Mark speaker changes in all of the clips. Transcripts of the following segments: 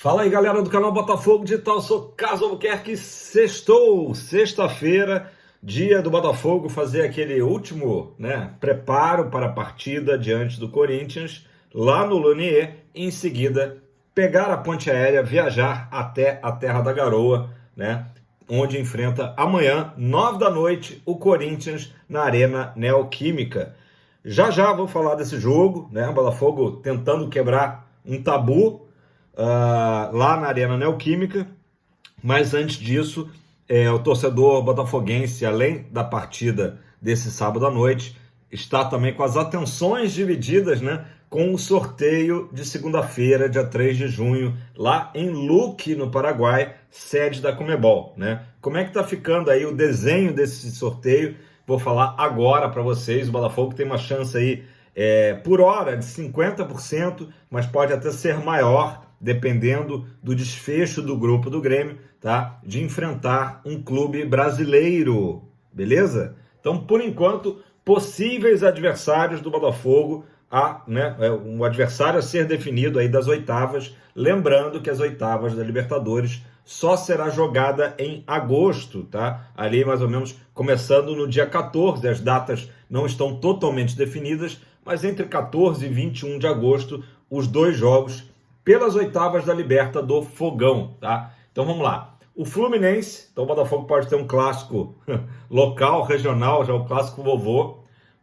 Speaker 1: Fala aí, galera do canal Botafogo Digital, sou Carlos Albuquerque. Sextou, sexta-feira, dia do Botafogo fazer aquele último, preparo para a partida diante do Corinthians, lá no Lunier, e em seguida pegar a ponte aérea, viajar até a Terra da Garoa, onde enfrenta amanhã, 9 da noite, o Corinthians na Arena Neoquímica. Já vou falar desse jogo, o Botafogo tentando quebrar um tabu, lá na Arena Neoquímica, mas antes disso, o torcedor botafoguense, além da partida desse sábado à noite, está também com as atenções divididas, com o sorteio de segunda-feira, dia 3 de junho, lá em Luque, no Paraguai, sede da Conmebol, Como é que tá ficando aí o desenho desse sorteio? Vou falar agora para vocês. O Botafogo tem uma chance aí, por hora, de 50%, mas pode até ser maior, dependendo do desfecho do grupo do Grêmio, de enfrentar um clube brasileiro, beleza? Então, por enquanto, possíveis adversários do Botafogo, um adversário a ser definido aí das oitavas, lembrando que as oitavas da Libertadores só será jogada em agosto, ali mais ou menos começando no dia 14, as datas não estão totalmente definidas, mas entre 14 e 21 de agosto, os dois jogos pelas oitavas da Liberta do Fogão, Então vamos lá. O Fluminense, então o Botafogo pode ter um clássico local, regional, já o clássico vovô.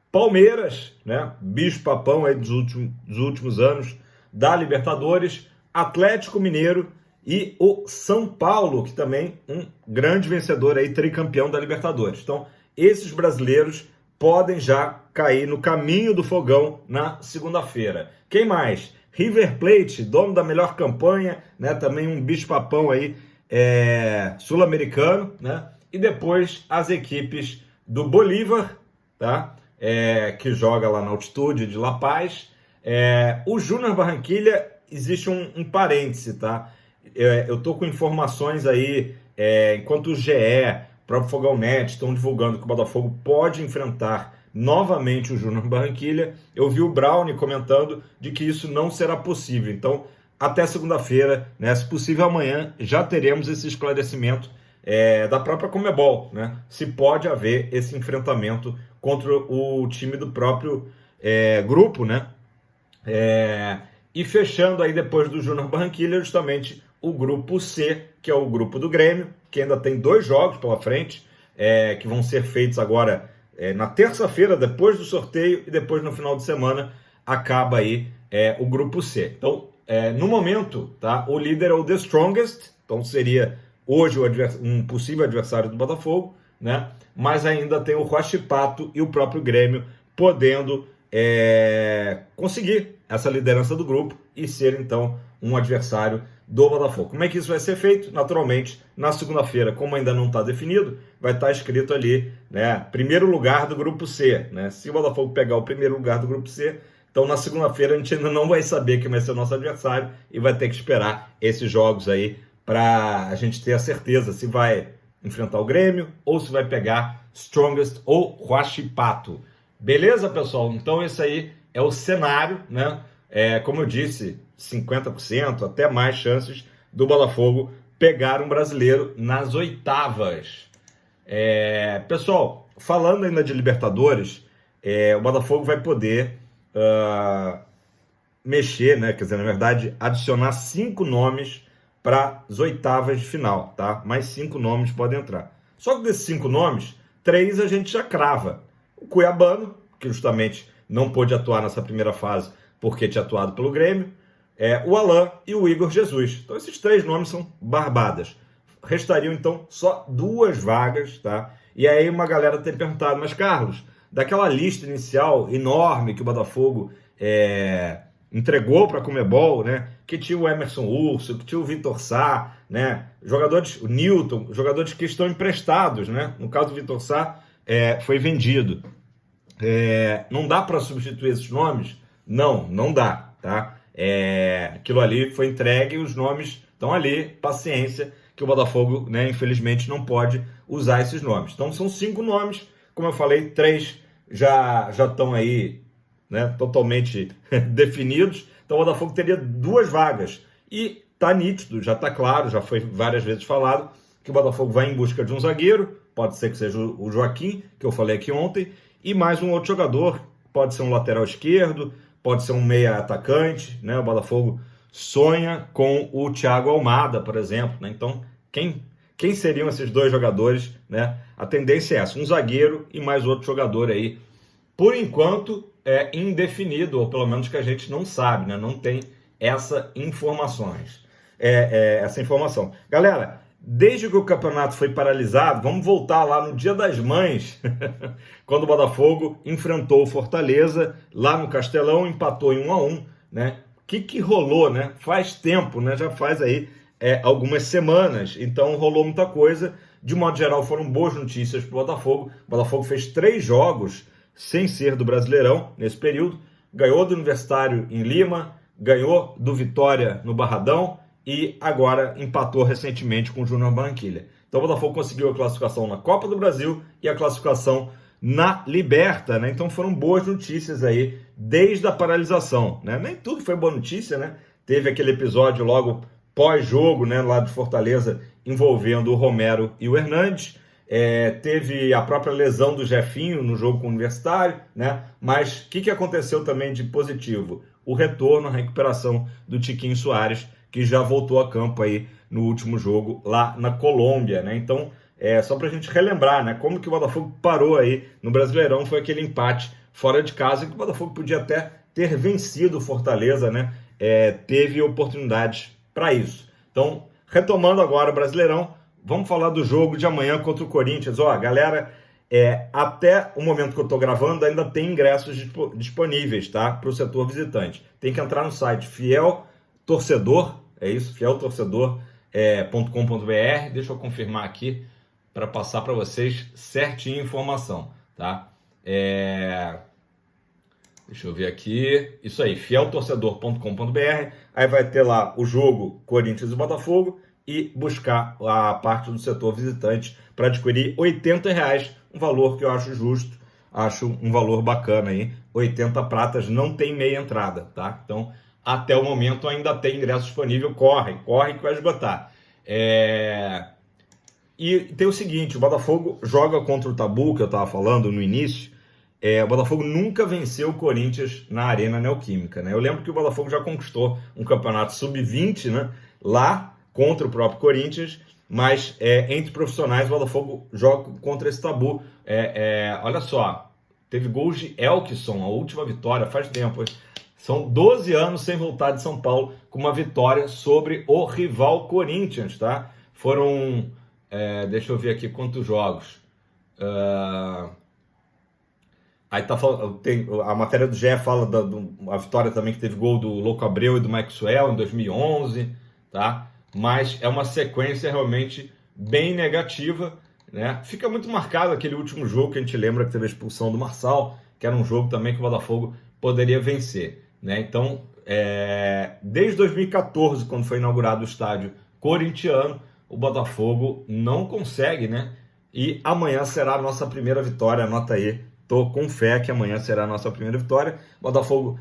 Speaker 1: Palmeiras, bicho-papão aí dos últimos anos da Libertadores. Atlético Mineiro e o São Paulo, que também um grande vencedor aí, tricampeão da Libertadores. Então, esses brasileiros podem já cair no caminho do fogão na segunda-feira. Quem mais? River Plate, dono da melhor campanha, também um bicho-papão aí, sul-americano, E depois as equipes do Bolívar, que joga lá na altitude de La Paz. O Júnior Barranquilla, existe um parêntese, eu tô com informações aí, enquanto o GE, o próprio Fogão Net estão divulgando que o Botafogo pode enfrentar novamente o Júnior Barranquilla. Eu vi o Brownie comentando de que isso não será possível. Então, até segunda-feira, se possível amanhã, já teremos esse esclarecimento da própria Conmebol, se pode haver esse enfrentamento contra o time do próprio grupo, E fechando aí depois do Júnior Barranquilla, justamente o grupo C, que é o grupo do Grêmio, que ainda tem 2 jogos pela frente, que vão ser feitos agora na terça-feira, depois do sorteio, e depois no final de semana acaba aí o grupo C. Então, no momento, o líder é o The Strongest, então seria hoje um possível adversário do Botafogo, Mas ainda tem o Huachipato e o próprio Grêmio podendo conseguir essa liderança do grupo e ser então um adversário do Botafogo. Como é que isso vai ser feito? Naturalmente, na segunda-feira, como ainda não está definido, vai estar escrito ali, primeiro lugar do grupo C, Se o Botafogo pegar o primeiro lugar do grupo C, então na segunda-feira a gente ainda não vai saber quem vai ser o nosso adversário e vai ter que esperar esses jogos aí para a gente ter a certeza se vai enfrentar o Grêmio ou se vai pegar Strongest ou Huachipato. Beleza, pessoal? Então esse aí é o cenário, como eu disse, 50%, até mais chances do Botafogo pegar um brasileiro nas oitavas. Pessoal, falando ainda de Libertadores, o Botafogo vai poder mexer, quer dizer, na verdade, adicionar 5 nomes para as oitavas de final, Mais 5 nomes podem entrar. Só que desses 5 nomes, 3 a gente já crava. O Cuiabano, que justamente não pôde atuar nessa primeira fase porque tinha atuado pelo Grêmio, o Alain e o Igor Jesus. Então esses 3 nomes são barbadas. Restariam então só 2 vagas, E aí uma galera tem perguntado, mas Carlos, daquela lista inicial enorme que o Botafogo entregou para a Conmebol, que tinha o Emerson Urso, que tinha o Vitor Sá, jogadores, o Newton, jogadores que estão emprestados, No caso do Vitor Sá, foi vendido. Não dá para substituir esses nomes? Não dá, aquilo ali foi entregue e os nomes estão ali, paciência, que o Botafogo, infelizmente, não pode usar esses nomes. Então são 5 nomes, como eu falei, 3 já estão aí, totalmente definidos. Então o Botafogo teria 2 vagas. E tá nítido, já tá claro, já foi várias vezes falado, que o Botafogo vai em busca de um zagueiro, pode ser que seja o Joaquim, que eu falei aqui ontem, e mais um outro jogador, pode ser um lateral esquerdo, pode ser um meia atacante, né? O Botafogo sonha com o Thiago Almada, por exemplo, né? Então, quem seriam esses dois jogadores, né? A tendência é essa, um zagueiro e mais outro jogador aí. Por enquanto, é indefinido, ou pelo menos que a gente não sabe, né? Não tem essa informação. Galera, desde que o campeonato foi paralisado, vamos voltar lá no Dia das Mães, quando o Botafogo enfrentou o Fortaleza lá no Castelão, empatou em 1-1, né? O que rolou, né? Faz tempo, né? Já faz aí algumas semanas, então rolou muita coisa. De modo geral, foram boas notícias para o Botafogo. O Botafogo fez 3 jogos sem ser do Brasileirão nesse período, ganhou do Universitário em Lima, ganhou do Vitória no Barradão e agora empatou recentemente com o Júnior Barranquilla. Então o Botafogo conseguiu a classificação na Copa do Brasil e a classificação na Liberta, né? Então foram boas notícias aí desde a paralisação, né? Nem tudo foi boa notícia, né? Teve aquele episódio logo pós-jogo, né, lá de Fortaleza, envolvendo o Romero e o Hernandes. Teve a própria lesão do Jefinho no jogo com o Universitário, né? Mas o que aconteceu também de positivo? O retorno, a recuperação do Tiquinho Soares, que já voltou a campo aí no último jogo lá na Colômbia, né? Então, só para a gente relembrar, né, como que o Botafogo parou aí no Brasileirão, foi aquele empate fora de casa, que o Botafogo podia até ter vencido o Fortaleza, né? Teve oportunidades para isso. Então, retomando agora o Brasileirão, vamos falar do jogo de amanhã contra o Corinthians. Galera, até o momento que eu estou gravando, ainda tem ingressos disponíveis, tá? Para o setor visitante. Tem que entrar no site Fiel Torcedor, fieltorcedor.com.br. Deixa eu confirmar aqui para passar para vocês certinho a informação, tá? Deixa eu ver aqui. Isso aí, fieltorcedor.com.br. Aí vai ter lá o jogo Corinthians e Botafogo e buscar a parte do setor visitante para adquirir R$80, um valor que eu acho justo, acho um valor bacana aí. 80 pratas, não tem meia entrada, tá? Então, até o momento ainda tem ingresso disponível, corre que vai esgotar. E tem o seguinte, o Botafogo joga contra o Tabu, que eu estava falando no início. O Botafogo nunca venceu o Corinthians na Arena Neoquímica, né? Eu lembro que o Botafogo já conquistou um campeonato sub-20, né? Lá contra o próprio Corinthians, mas entre profissionais o Botafogo joga contra esse Tabu. Olha só, teve gols de Elkson, a última vitória, faz tempo. São 12 anos sem voltar de São Paulo com uma vitória sobre o rival Corinthians, tá? Foram, deixa eu ver aqui quantos jogos. Aí a matéria do GE fala da vitória também que teve gol do Louco Abreu e do Maxwell em 2011, tá? Mas é uma sequência realmente bem negativa, né? Fica muito marcado aquele último jogo que a gente lembra que teve a expulsão do Marçal, que era um jogo também que o Botafogo poderia vencer, né? Então, desde 2014, quando foi inaugurado o estádio corintiano, o Botafogo não consegue, né? E amanhã será a nossa primeira vitória, anota aí. Tô com fé que amanhã será a nossa primeira vitória. O Botafogo,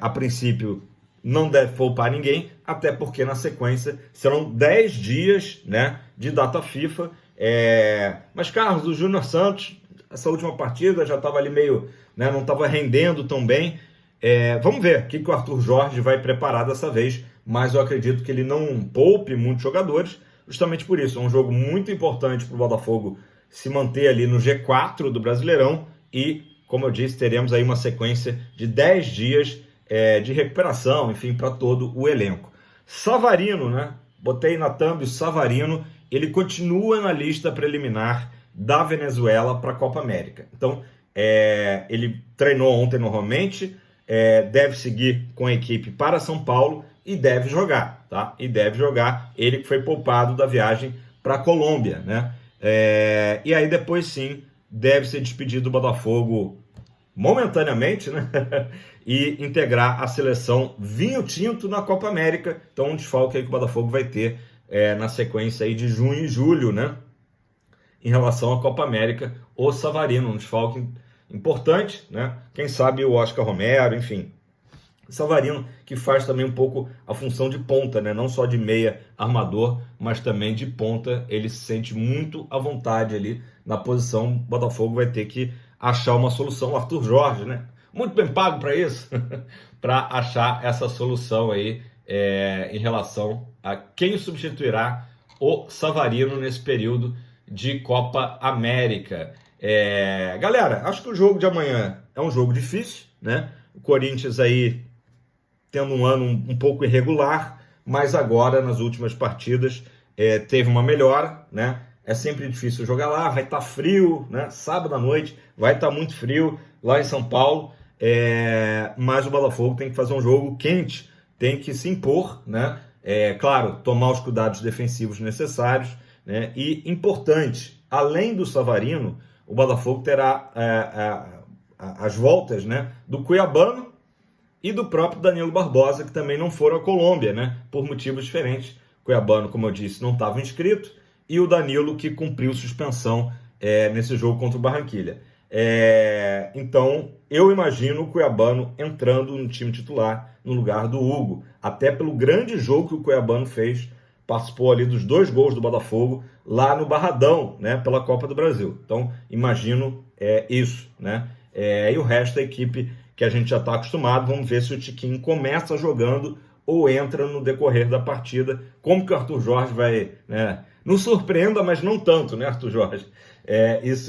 Speaker 1: a princípio, não deve poupar ninguém, até porque na sequência serão 10 dias, né, de data FIFA. Mas, Carlos, o Júnior Santos, essa última partida já estava ali meio, né, não estava rendendo tão bem. Vamos ver o que o Arthur Jorge vai preparar dessa vez, mas eu acredito que ele não poupe muitos jogadores, justamente por isso. É um jogo muito importante para o Botafogo se manter ali no G4 do Brasileirão e, como eu disse, teremos aí uma sequência de 10 dias de recuperação, enfim, para todo o elenco. Savarino, né? Botei na thumb o Savarino, ele continua na lista preliminar da Venezuela para a Copa América. Então, ele treinou ontem normalmente, deve seguir com a equipe para São Paulo e deve jogar, tá? E deve jogar, ele que foi poupado da viagem para a Colômbia, né? E aí depois sim deve ser despedido do Botafogo momentaneamente, né? E integrar a seleção vinho tinto na Copa América. Então um desfalque aí que o Botafogo vai ter na sequência aí de junho e julho, né? Em relação à Copa América, o Savarino, um desfalque importante, né? Quem sabe o Oscar Romero, enfim. Savarino, que faz também um pouco a função de ponta, né? Não só de meia armador, mas também de ponta. Ele se sente muito à vontade ali na posição. O Botafogo vai ter que achar uma solução. O Arthur Jorge, né? Muito bem pago para isso, para achar essa solução aí em relação a quem substituirá o Savarino nesse período de Copa América. Galera, acho que o jogo de amanhã é um jogo difícil, né? O Corinthians aí tendo um ano um pouco irregular, mas agora, nas últimas partidas, teve uma melhora, né? É sempre difícil jogar lá, vai estar frio, né? Sábado à noite vai estar muito frio lá em São Paulo, mas o Botafogo tem que fazer um jogo quente, tem que se impor, né? Claro, tomar os cuidados defensivos necessários, né? E importante, além do Savarino, o Botafogo terá as voltas, né, do Cuiabano e do próprio Danilo Barbosa, que também não foram à Colômbia, né, por motivos diferentes. O Cuiabano, como eu disse, não estava inscrito, e o Danilo, que cumpriu suspensão nesse jogo contra o Barranquilla. Então, eu imagino o Cuiabano entrando no time titular no lugar do Hugo, até pelo grande jogo que o Cuiabano fez, participou ali dos 2 gols do Botafogo lá no Barradão, né, pela Copa do Brasil. Então, imagino isso, né? E o resto da equipe que a gente já está acostumado. Vamos ver se o Tiquinho começa jogando ou entra no decorrer da partida. Como que o Arthur Jorge vai, né? Não surpreenda, mas não tanto, né, Arthur Jorge?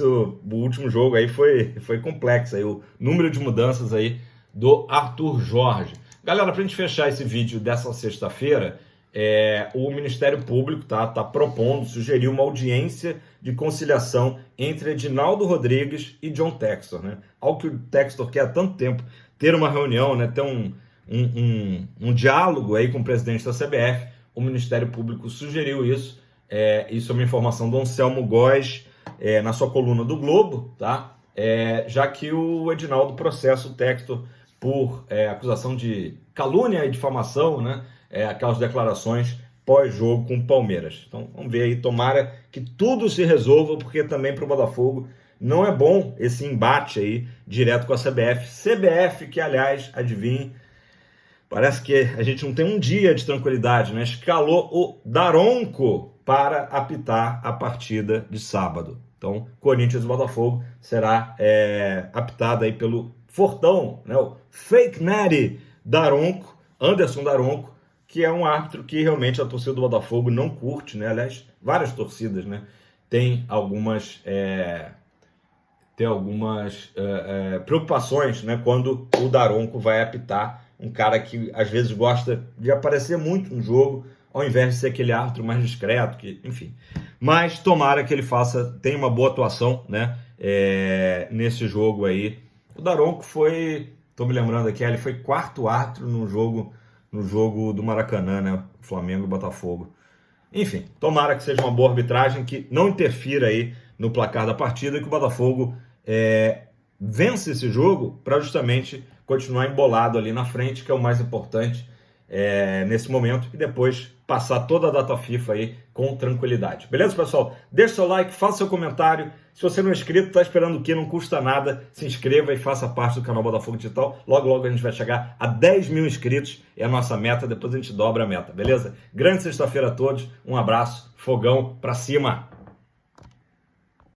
Speaker 1: O último jogo aí foi complexo, aí, o número de mudanças aí do Arthur Jorge. Galera, para a gente fechar esse vídeo dessa sexta-feira, o Ministério Público tá propondo, sugeriu uma audiência de conciliação entre Edinaldo Rodrigues e John Textor, né? Algo que o Textor quer há tanto tempo, ter uma reunião, né? Ter um diálogo aí com o presidente da CBF. O Ministério Público sugeriu isso. Isso é uma informação do Anselmo Góes, na sua coluna do Globo, tá? Já que o Edinaldo processa o Textor por acusação de calúnia e difamação, né? Aquelas declarações pós-jogo com o Palmeiras. Então, vamos ver aí, tomara que tudo se resolva, porque também para o Botafogo não é bom esse embate aí direto com a CBF. CBF que, aliás, adivinhe, parece que a gente não tem um dia de tranquilidade, né? Escalou o Daronco para apitar a partida de sábado. Então, Corinthians e Botafogo será apitado aí pelo Fortão, né? O Fake Nery Daronco, Anderson Daronco, que é um árbitro que realmente a torcida do Botafogo não curte, né? Aliás, várias torcidas, né? Tem algumas preocupações, né? Quando o Daronco vai apitar, um cara que às vezes gosta de aparecer muito no jogo, ao invés de ser aquele árbitro mais discreto, que, enfim. Mas tomara que ele tenha uma boa atuação, né? Nesse jogo aí. O Daronco tô me lembrando aqui, ele foi 4º árbitro no jogo do Maracanã, né? Flamengo e Botafogo. Enfim, tomara que seja uma boa arbitragem, que não interfira aí no placar da partida, que o Botafogo vence esse jogo para justamente continuar embolado ali na frente, que é o mais importante nesse momento, e depois passar toda a data FIFA aí com tranquilidade. Beleza, pessoal? Deixa seu like, faça seu comentário. Se você não é inscrito, tá esperando o quê? Não custa nada. Se inscreva e faça parte do canal Botafogo Digital. Logo, logo a gente vai chegar a 10 mil inscritos. É a nossa meta, depois a gente dobra a meta, beleza? Grande sexta-feira a todos. Um abraço, fogão pra cima!